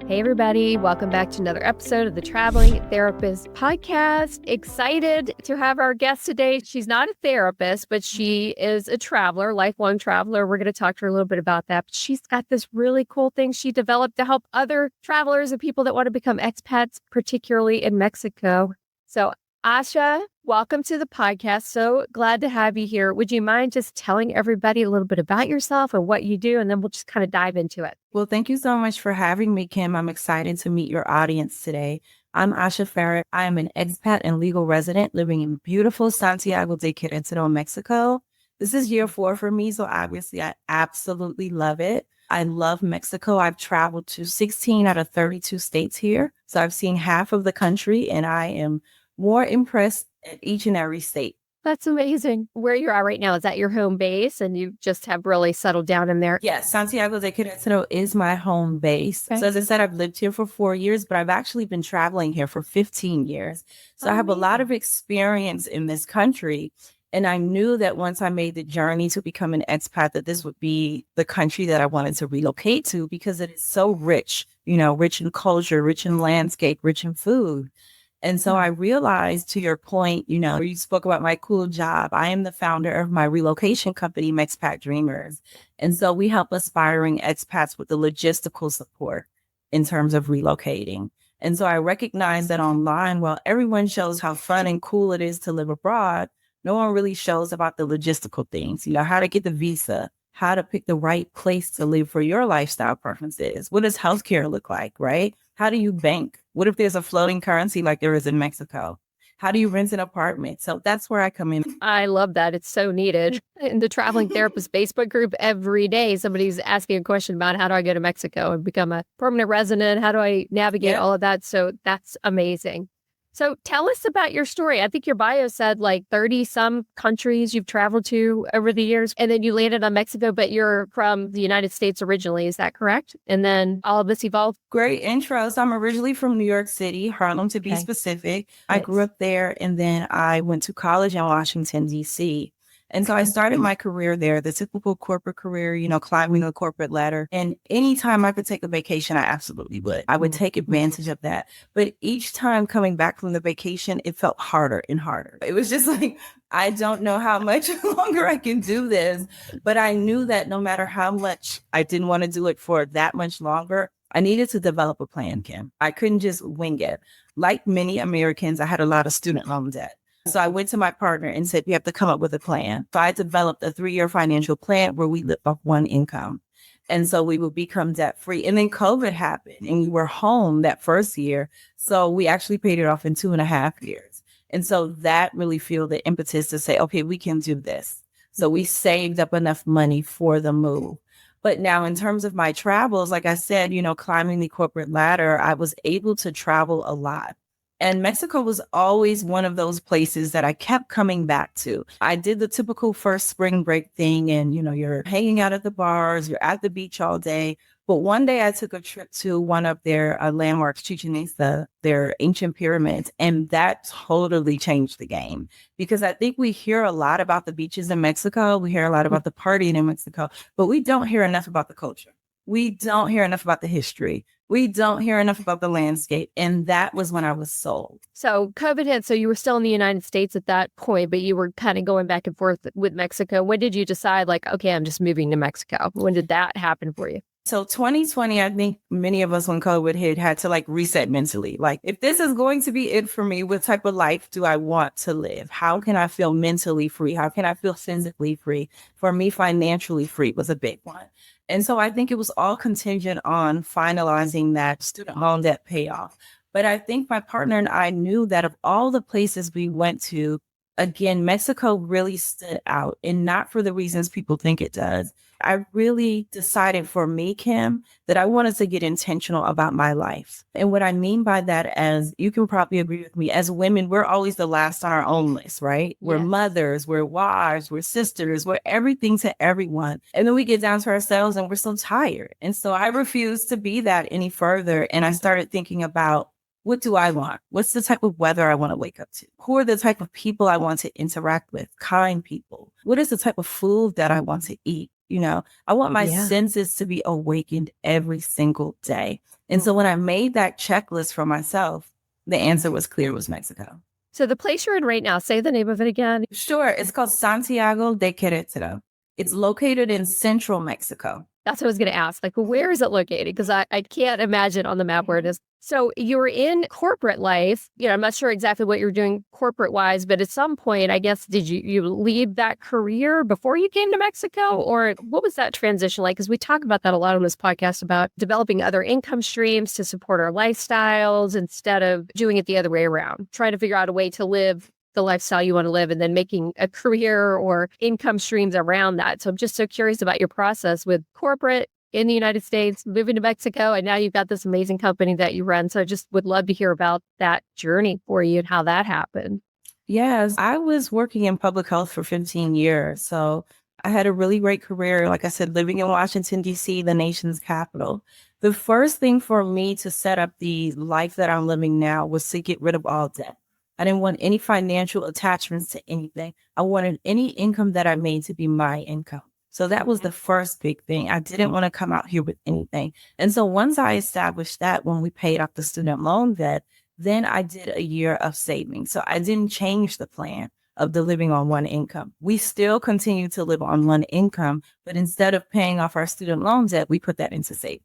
Hey, everybody. Welcome back to another episode of the Traveling Therapist Podcast. Excited to have our guest today. She's not a therapist, but she is a traveler, lifelong traveler. We're going to talk to her a little bit about that. But she's got this really cool thing she developed to help other travelers and people that want to become expats, particularly in Mexico. So, Asha, welcome to the podcast. So glad to have you here. Would you mind just telling everybody a little bit about yourself and what you do, and then we'll just kind of dive into it? Well, thank you so much for having me, Kim. I'm excited to meet your audience today. I'm Asha Farrah. I am an expat and legal resident living in beautiful Santiago de Querétaro, Mexico. This is year 4 for me, so obviously I absolutely love it. I love Mexico. I've traveled to 16 out of 32 states here. So I've seen half of the country, and I am more impressed at each and every state. That's amazing. Where you're at right now, is that your home base and you just have really settled down in there? Yes, Santiago de Querétaro is my home base. Okay. So as I said, I've lived here for 4 years, but I've actually been traveling here for 15 years. So I have a lot of experience in this country. And I knew that once I made the journey to become an expat, that this would be the country that I wanted to relocate to because it is so rich, rich in culture, rich in landscape, rich in food. And so I realized, to your point, where you spoke about my cool job, I am the founder of my relocation company, Expat Dreamers. And so we help aspiring expats with the logistical support in terms of relocating. And so I recognize that online, while everyone shows how fun and cool it is to live abroad, no one really shows about the logistical things, how to get the visa, how to pick the right place to live for your lifestyle preferences. What does healthcare look like, right? How do you bank? What if there's a floating currency like there is in Mexico? How do you rent an apartment? So that's where I come in. I love that. It's so needed. In the Traveling Therapist Facebook group, every day somebody's asking a question about how do I go to Mexico and become a permanent resident? How do I navigate all of that? So that's amazing. So tell us about your story. I think your bio said like 30 some countries you've traveled to over the years, and then you landed on Mexico, but you're from the United States originally. Is that correct? And then all of this evolved? Great intro. So I'm originally from New York City, Harlem to be specific. Nice. I grew up there, and then I went to college in Washington, D.C. And so I started my career there, the typical corporate career, climbing the corporate ladder. And anytime I could take a vacation, I absolutely would. I would take advantage of that. But each time coming back from the vacation, it felt harder and harder. It was just like, I don't know how much longer I can do this. But I knew that no matter how much I didn't want to do it for that much longer, I needed to develop a plan, Kim. I couldn't just wing it. Like many Americans, I had a lot of student loan debt. So I went to my partner and said, we have to come up with a plan. So I developed a 3-year financial plan where we lived off one income. And so we would become debt free. And then COVID happened and we were home that first year. So we actually paid it off in 2.5 years. And so that really fueled the impetus to say, okay, we can do this. So we saved up enough money for the move. But now in terms of my travels, like I said, climbing the corporate ladder, I was able to travel a lot. And Mexico was always one of those places that I kept coming back to. I did the typical first spring break thing and, you're hanging out at the bars, you're at the beach all day. But one day I took a trip to one of their landmarks, Chichen Itza, their ancient pyramids. And that totally changed the game because I think we hear a lot about the beaches in Mexico. We hear a lot about the partying in Mexico, but we don't hear enough about the culture. We don't hear enough about the history. We don't hear enough about the landscape. And that was when I was sold. So COVID hit. So you were still in the United States at that point, but you were kind of going back and forth with Mexico. When did you decide like, okay, I'm just moving to Mexico? When did that happen for you? So 2020, I think many of us when COVID hit had to like reset mentally. Like, if this is going to be it for me, what type of life do I want to live? How can I feel mentally free? How can I feel physically free? For me, financially free was a big one. And so I think it was all contingent on finalizing that student loan debt payoff. But I think my partner and I knew that of all the places we went to, again, Mexico really stood out, and not for the reasons people think it does. I really decided for me, Kim, that I wanted to get intentional about my life. And what I mean by that, as you can probably agree with me, as women, we're always the last on our own list, right? We're mothers, we're wives, we're sisters, we're everything to everyone. And then we get down to ourselves and we're so tired. And so I refused to be that any further. And I started thinking about, what do I want? What's the type of weather I want to wake up to? Who are the type of people I want to interact with? Kind people. What is the type of food that I want to eat? I want my Yeah. senses to be awakened every single day. And so when I made that checklist for myself, the answer was clear, it was Mexico. So the place you're in right now, say the name of it again. Sure. It's called Santiago de Querétaro. It's located in central Mexico. That's what I was going to ask. Like, where is it located? Because I can't imagine on the map where it is. So you were in corporate life. I'm not sure exactly what you're doing corporate wise, but at some point, I guess, did you leave that career before you came to Mexico? Or what was that transition like? Because we talk about that a lot on this podcast about developing other income streams to support our lifestyles instead of doing it the other way around, trying to figure out a way to live the lifestyle you want to live and then making a career or income streams around that. So I'm just so curious about your process with corporate in the United States, moving to Mexico, and now you've got this amazing company that you run. So I just would love to hear about that journey for you and how that happened. Yes, I was working in public health for 15 years. So I had a really great career. Like I said, living in Washington, D.C., the nation's capital. The first thing for me to set up the life that I'm living now was to get rid of all debt. I didn't want any financial attachments to anything. I wanted any income that I made to be my income. So that was the first big thing. I didn't want to come out here with anything. And so once I established that, when we paid off the student loan debt, then I did a year of saving. So I didn't change the plan of the living on one income. We still continue to live on one income, but instead of paying off our student loan debt, we put that into savings.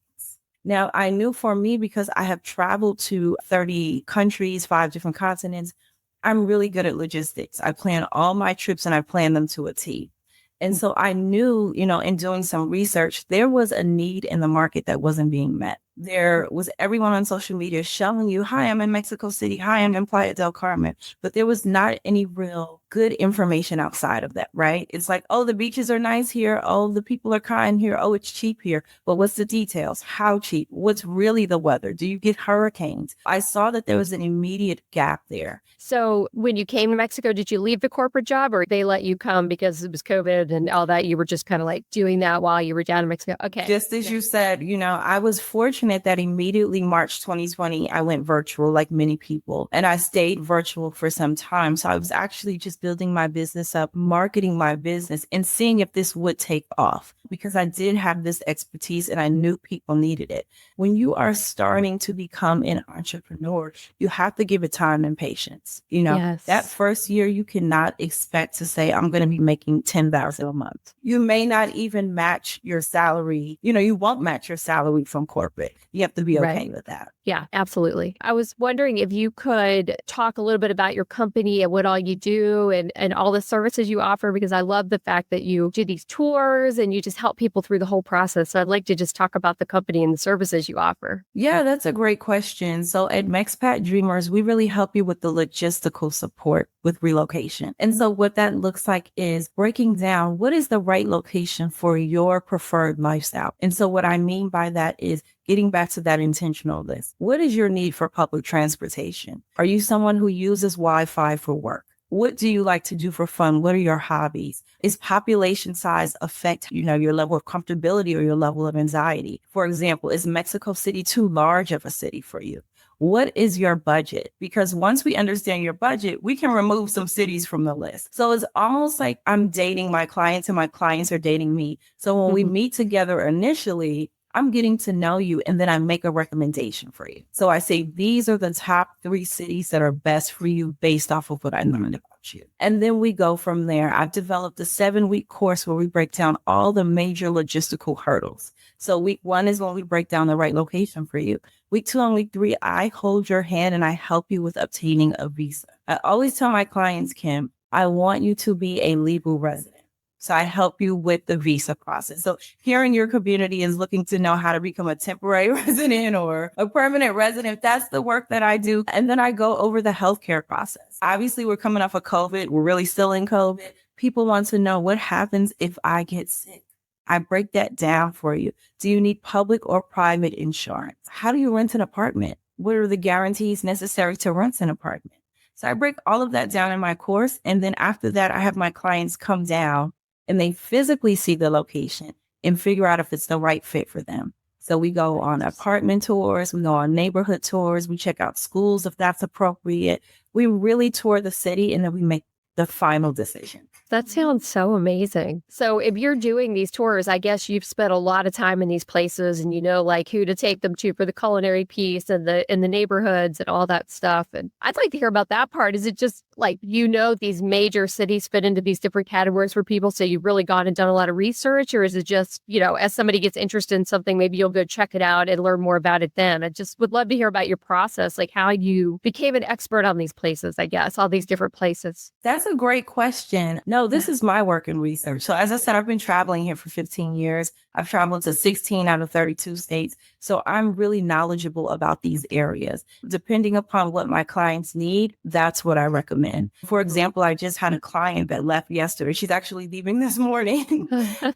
Now, I knew for me, because I have traveled to 30 countries, 5 different continents, I'm really good at logistics. I plan all my trips and I plan them to a T. And so I knew, in doing some research, there was a need in the market that wasn't being met. There was everyone on social media showing you, hi, I'm in Mexico City. Hi, I'm in Playa del Carmen. But there was not any real good information outside of that, right? It's like, oh, the beaches are nice here. Oh, the people are kind here. Oh, it's cheap here. But what's the details? How cheap? What's really the weather? Do you get hurricanes? I saw that there was an immediate gap there. So when you came to Mexico, did you leave the corporate job or they let you come because it was COVID and all that? You were just kind of like doing that while you were down in Mexico? Okay. Just as you said, I was fortunate that immediately March 2020, I went virtual like many people, and I stayed virtual for some time. So I was actually just building my business up, marketing my business and seeing if this would take off, because I did have this expertise and I knew people needed it. When you are starting to become an entrepreneur, you have to give it time and patience. Yes. That first year, you cannot expect to say, I'm going to be making $10,000 a month. You may not even match your salary. You won't match your salary from corporate. You have to be okay with that. Yeah, absolutely. I was wondering if you could talk a little bit about your company and what all you do and all the services you offer, because I love the fact that you do these tours and you just help people through the whole process. So I'd like to just talk about the company and the services you offer. Yeah, that's a great question. So at Expat Dreamers, we really help you with the logistical support with relocation. And so what that looks like is breaking down what is the right location for your preferred lifestyle. And so what I mean by that is getting back to that intentional list. What is your need for public transportation? Are you someone who uses Wi-Fi for work? What do you like to do for fun? What are your hobbies? Is population size affect, your level of comfortability or your level of anxiety? For example, is Mexico City too large of a city for you? What is your budget? Because once we understand your budget, we can remove some cities from the list. So it's almost like I'm dating my clients and my clients are dating me. So when we meet together initially, I'm getting to know you and then I make a recommendation for you. So I say, these are the top 3 cities that are best for you based off of what I learned about you. And then we go from there. I've developed a 7-week course where we break down all the major logistical hurdles. So week 1 is when we break down the right location for you. Week 2 and week 3, I hold your hand and I help you with obtaining a visa. I always tell my clients, Kim, I want you to be a legal resident. So I help you with the visa process. So here in your community is looking to know how to become a temporary resident or a permanent resident. That's the work that I do. And then I go over the healthcare process. Obviously, we're coming off of COVID. We're really still in COVID. People want to know what happens if I get sick. I break that down for you. Do you need public or private insurance? How do you rent an apartment? What are the guarantees necessary to rent an apartment? So I break all of that down in my course. And then after that, I have my clients come down and they physically see the location and figure out if it's the right fit for them. So we go on apartment tours, we go on neighborhood tours, we check out schools if that's appropriate. We really tour the city and then we make the final decision. That sounds so amazing. So if you're doing these tours, I guess you've spent a lot of time in these places and you know like who to take them to for the culinary piece and the neighborhoods and all that stuff. And I'd like to hear about that part. Is it just like these major cities fit into these different categories for people? So you've really gone and done a lot of research, or is it just, as somebody gets interested in something, maybe you'll go check it out and learn more about it then? I just would love to hear about your process, like how you became an expert on these places, I guess, all these different places. That's a great question. No, this is my work in research. So as I said, I've been traveling here for 15 years. I've traveled to 16 out of 32 states. So I'm really knowledgeable about these areas. Depending upon what my clients need, that's what I recommend. For example, I just had a client that left yesterday. She's actually leaving this morning.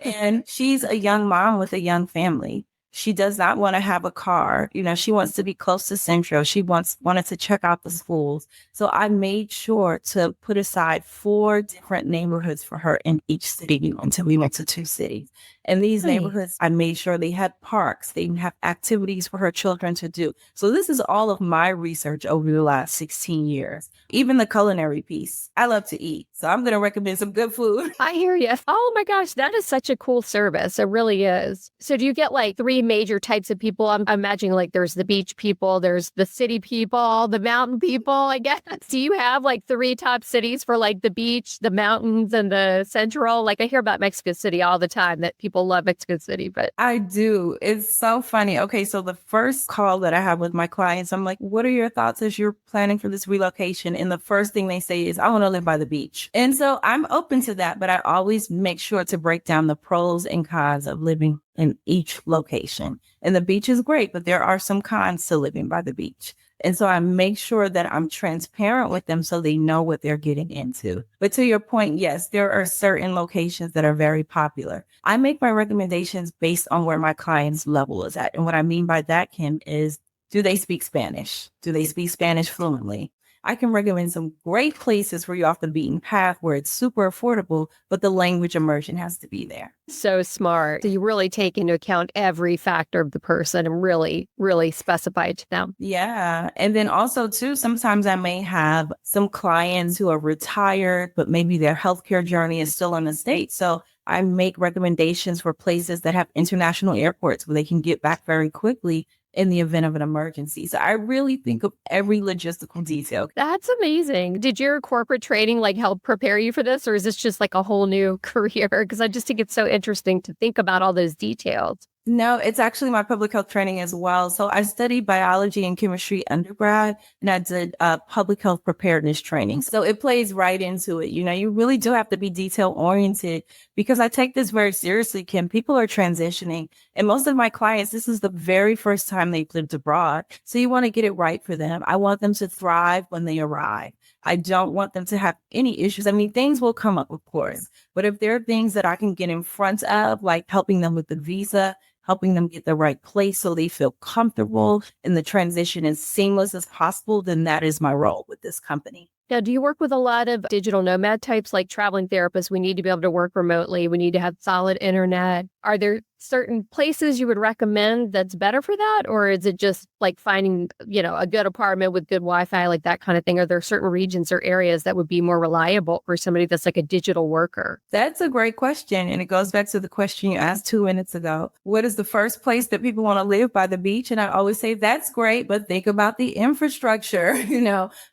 And she's a young mom with a young family. She does not want to have a car. She wants to be close to Central. She wanted to check out the schools. So I made sure to put aside 4 different neighborhoods for her in each city until we went to 2 cities. And these neighborhoods, I made sure they had parks. They have activities for her children to do. So this is all of my research over the last 16 years. Even the culinary piece. I love to eat. So I'm going to recommend some good food. I hear you. Oh my gosh, that is such a cool service. It really is. So do you get like 3 major types of people? I'm imagining like there's the beach people, there's the city people, the mountain people, I guess. Do you have like 3 top cities for like the beach, the mountains, and the central? Like I hear about Mexico City all the time that people love Mexico City, but I do. It's so funny. Okay, so the first call that I have with my clients, I'm like, what are your thoughts as you're planning for this relocation? And the first thing they say is, I want to live by the beach. And so I'm open to that, but I always make sure to break down the pros and cons of living in each location. And the beach is great, but there are some cons to living by the beach. And so I make sure that I'm transparent with them so they know what they're getting into. But to your point, yes, there are certain locations that are very popular. I make my recommendations based on where my client's level is at. And what I mean by that, Kim, is do they speak Spanish? Do they speak Spanish fluently? I can recommend some great places where you're off the beaten path where it's super affordable, but the language immersion has to be there. So smart. So you really take into account every factor of the person and really, really specify it to them. Yeah. And then also too, sometimes I may have some clients who are retired, but maybe their healthcare journey is still in the States. So I make recommendations for places that have international airports where they can get back very quickly in the event of an emergency. So I really think of every logistical detail. That's amazing. Did your corporate training like help prepare you for this, or is this just like a whole new career? Because I just think it's so interesting to think about all those details. No, it's actually my public health training as well. So I studied biology and chemistry undergrad, and I did public health preparedness training. So it plays right into it. You really do have to be detail oriented because I take this very seriously, Kim. People are transitioning, and most of my clients, this is the very first time they've lived abroad. So you want to get it right for them. I want them to thrive when they arrive. I don't want them to have any issues. I mean, things will come up, of course, but if there are things that I can get in front of, like helping them with the visa, helping them get the right place so they feel comfortable and the transition is seamless as possible, then that is my role with this company. Now, do you work with a lot of digital nomad types like traveling therapists? We need to be able to work remotely. We need to have solid internet. Are there certain places you would recommend that's better for that? Or is it just like finding, a good apartment with good Wi-Fi, like that kind of thing? Are there certain regions or areas that would be more reliable for somebody that's like a digital worker? That's a great question. And it goes back to the question you asked 2 minutes ago. What is the first place that people want to live? By the beach? And I always say, that's great, but think about the infrastructure.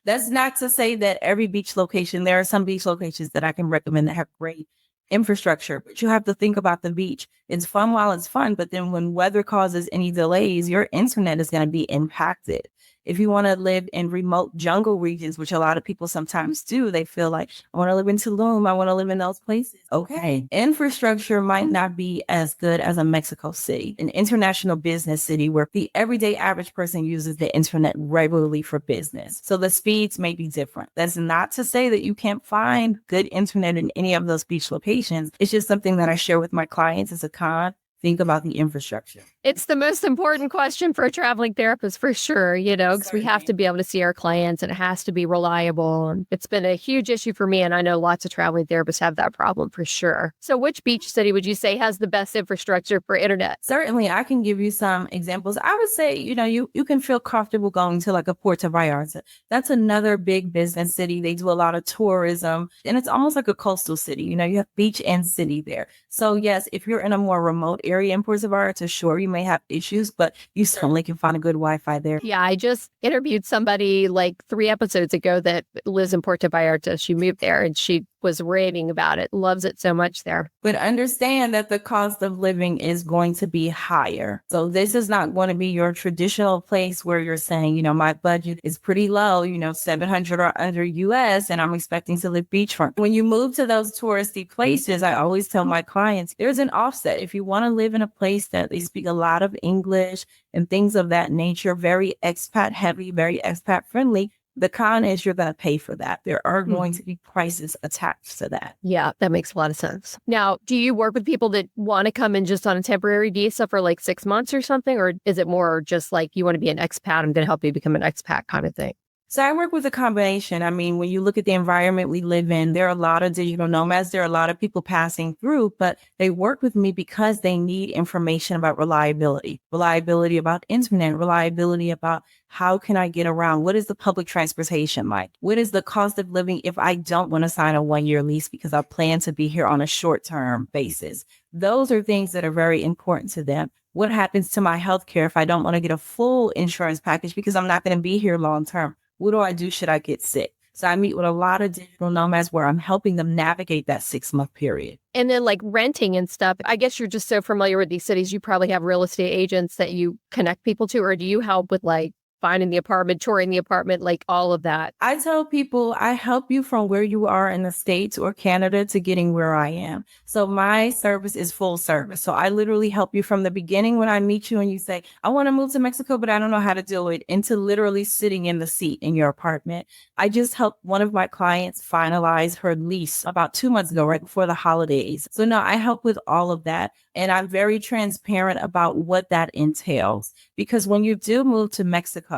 That's not to say that every beach location, there are some beach locations that I can recommend that have great infrastructure, but you have to think about the beach. It's fun while it's fun, but then when weather causes any delays, your internet is going to be impacted. If you want to live in remote jungle regions, which a lot of people sometimes do, they feel like, I want to live in Tulum. I want to live in those places. Okay. Infrastructure might not be as good as a Mexico City, an international business city where the everyday average person uses the internet regularly for business. So the speeds may be different. That's not to say that you can't find good internet in any of those beach locations. It's just something that I share with my clients as a con. think about the infrastructure. It's the most important question for a traveling therapist, for sure, because we have to be able to see our clients and it has to be reliable. And it's been a huge issue for me. And I know lots of traveling therapists have that problem for sure. So which beach city would you say has the best infrastructure for internet? Certainly, I can give you some examples. I would say, you can feel comfortable going to like a Puerto Vallarta. That's another big business city. They do a lot of tourism and it's almost like a coastal city. You have beach and city there. So yes, if you're in a more remote area in Puerto Vallarta, sure, you may have issues, but you certainly can find a good Wi-Fi there. Yeah, I just interviewed somebody like 3 episodes ago that lives in Puerto Vallarta. She moved there and she was raving about it, loves it so much there. But understand that the cost of living is going to be higher. So this is not going to be your traditional place where you're saying, my budget is pretty low, 700 or under US, and I'm expecting to live beachfront. When you move to those touristy places, I always tell my clients, there's an offset. If you want to live in a place that they speak a lot of English and things of that nature, very expat heavy, very expat friendly, the con is you're going to pay for that. There are going to be prices attached to that. Yeah, that makes a lot of sense. Now, do you work with people that want to come in just on a temporary visa for like 6 months or something? Or is it more just like you want to be an expat, I'm going to help you become an expat kind of thing? So I work with a combination. I mean, when you look at the environment we live in, there are a lot of digital nomads. There are a lot of people passing through, but they work with me because they need information about reliability about internet, reliability about how can I get around? What is the public transportation like? What is the cost of living if I don't want to sign a 1-year lease because I plan to be here on a short-term basis? Those are things that are very important to them. What happens to my healthcare if I don't want to get a full insurance package because I'm not going to be here long-term? What do I do? Should I get sick? So I meet with a lot of digital nomads where I'm helping them navigate that 6-month period. And then like renting and stuff, I guess you're just so familiar with these cities, you probably have real estate agents that you connect people to, or do you help with like finding the apartment, touring the apartment, like all of that? I tell people I help you from where you are in the States or Canada to getting where I am. So my service is full service. So I literally help you from the beginning when I meet you and you say, I want to move to Mexico, but I don't know how to do it, into literally sitting in the seat in your apartment. I just helped one of my clients finalize her lease about 2 months ago, right before the holidays. So no, I help with all of that. And I'm very transparent about what that entails, because when you do move to Mexico,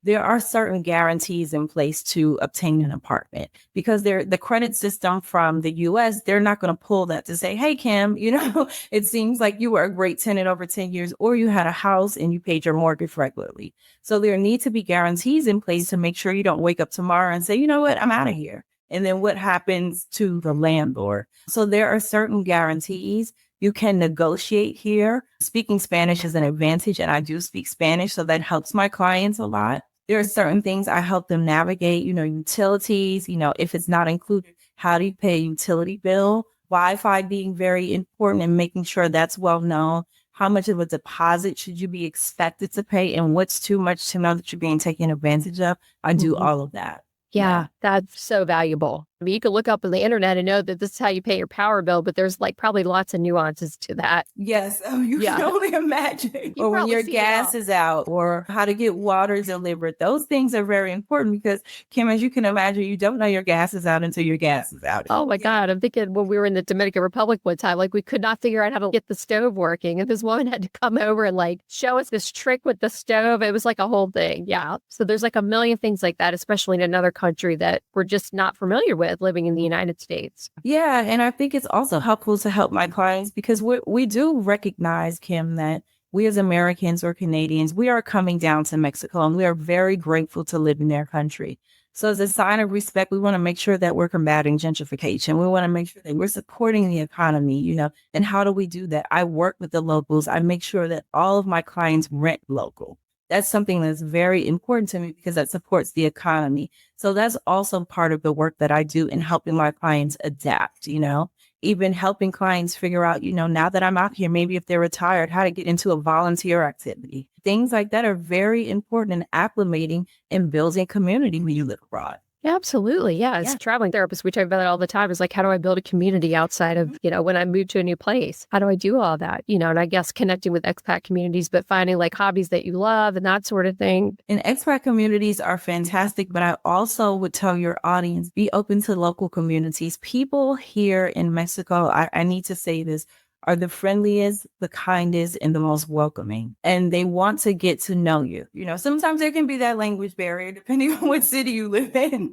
there are certain guarantees in place to obtain an apartment, because the credit system from the US, they're not going to pull that to say, hey, Kim, it seems like you were a great tenant over 10 years, or you had a house and you paid your mortgage regularly. So there need to be guarantees in place to make sure you don't wake up tomorrow and say, you know what, I'm out of here. And then what happens to the landlord? So there are certain guarantees. You can negotiate here. Speaking Spanish is an advantage, and I do speak Spanish, so that helps my clients a lot. There are certain things I help them navigate, utilities, if it's not included, how do you pay a utility bill? Wi-Fi being very important and making sure that's well known. How much of a deposit should you be expected to pay, and what's too much to know that you're being taken advantage of? I do all of that. Yeah, that's so valuable. I mean, you could look up on the internet and know that this is how you pay your power bill, but there's like probably lots of nuances to that. Yes. You can only imagine. You or when your see gas is out, or how to get water delivered. Those things are very important because, Kim, as you can imagine, you don't know your gas is out until your gas is out. Oh my God. I'm thinking when we were in the Dominican Republic one time, like we could not figure out how to get the stove working. And this woman had to come over and like show us this trick with the stove. It was like a whole thing. Yeah. So there's like a million things like that, especially in another country that we're just not familiar with living in the United States. Yeah. And I think it's also helpful to help my clients because we do recognize, Kim, that we as Americans or Canadians, we are coming down to Mexico and we are very grateful to live in their country. So as a sign of respect, we want to make sure that we're combating gentrification. We want to make sure that we're supporting the economy, and how do we do that? I work with the locals. I make sure that all of my clients rent local. That's something that's very important to me because that supports the economy. So that's also part of the work that I do in helping my clients adapt, even helping clients figure out, now that I'm out here, maybe if they're retired, how to get into a volunteer activity. Things like that are very important in acclimating and building community when you live abroad. Yeah, absolutely. Yeah. As traveling therapists, we talk about that all the time. It's like, how do I build a community outside of, when I move to a new place? How do I do all that? And I guess connecting with expat communities, but finding like hobbies that you love and that sort of thing. And expat communities are fantastic, but I also would tell your audience, be open to local communities. People here in Mexico, I need to say this, are the friendliest, the kindest, and the most welcoming. And they want to get to know you. You know, sometimes there can be that language barrier, depending on what city you live in,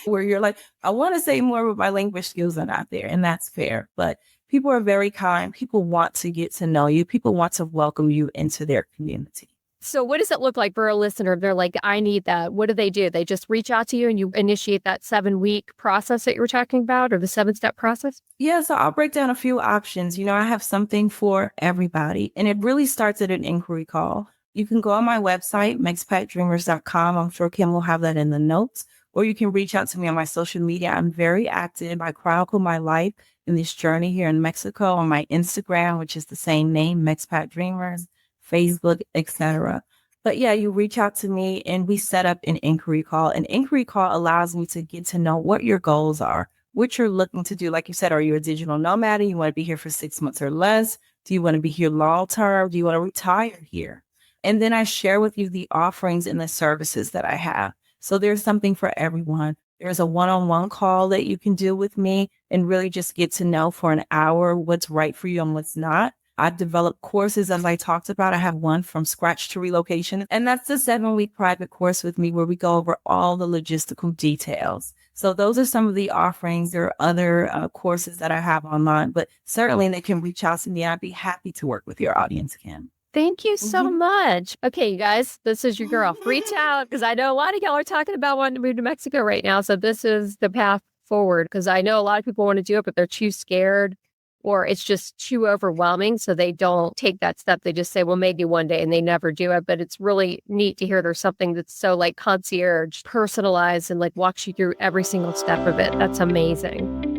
where you're like, I want to say more, but my language skills are not there. And that's fair. But people are very kind. People want to get to know you. People want to welcome you into their community. So what does it look like for a listener? They're like, I need that. What do? They just reach out to you and you initiate that 7-week process that you were talking about, or the 7-step process? Yeah, so I'll break down a few options. You know, I have something for everybody, and it really starts at an inquiry call. You can go on my website, expatdreamers.com. I'm sure Kim will have that in the notes, or you can reach out to me on my social media. I'm very active. I chronicle my life in this journey here in Mexico on my Instagram, which is the same name, Expat Dreamers, Facebook, etc. But yeah, you reach out to me and we set up an inquiry call. An inquiry call allows me to get to know what your goals are, what you're looking to do. Like you said, are you a digital nomad and you want to be here for 6 months or less? Do you want to be here long term? Do you want to retire here? And then I share with you the offerings and the services that I have. So there's something for everyone. There's a one-on-one call that you can do with me and really just get to know for an hour what's right for you and what's not. I've developed courses, as I talked about. I have one from scratch to relocation, and that's the 7-week private course with me where we go over all the logistical details. So those are some of the offerings. There are other courses that I have online, but certainly they can reach out to me. I'd be happy to work with your audience, Kim. Thank you so much. Okay, you guys, this is your girl. Reach out, because I know a lot of y'all are talking about wanting to move to Mexico right now. So this is the path forward, because I know a lot of people want to do it, but they're too scared or it's just too overwhelming. So they don't take that step. They just say, well, maybe one day, and they never do it. But it's really neat to hear there's something that's so like concierge, personalized, and like walks you through every single step of it. That's amazing.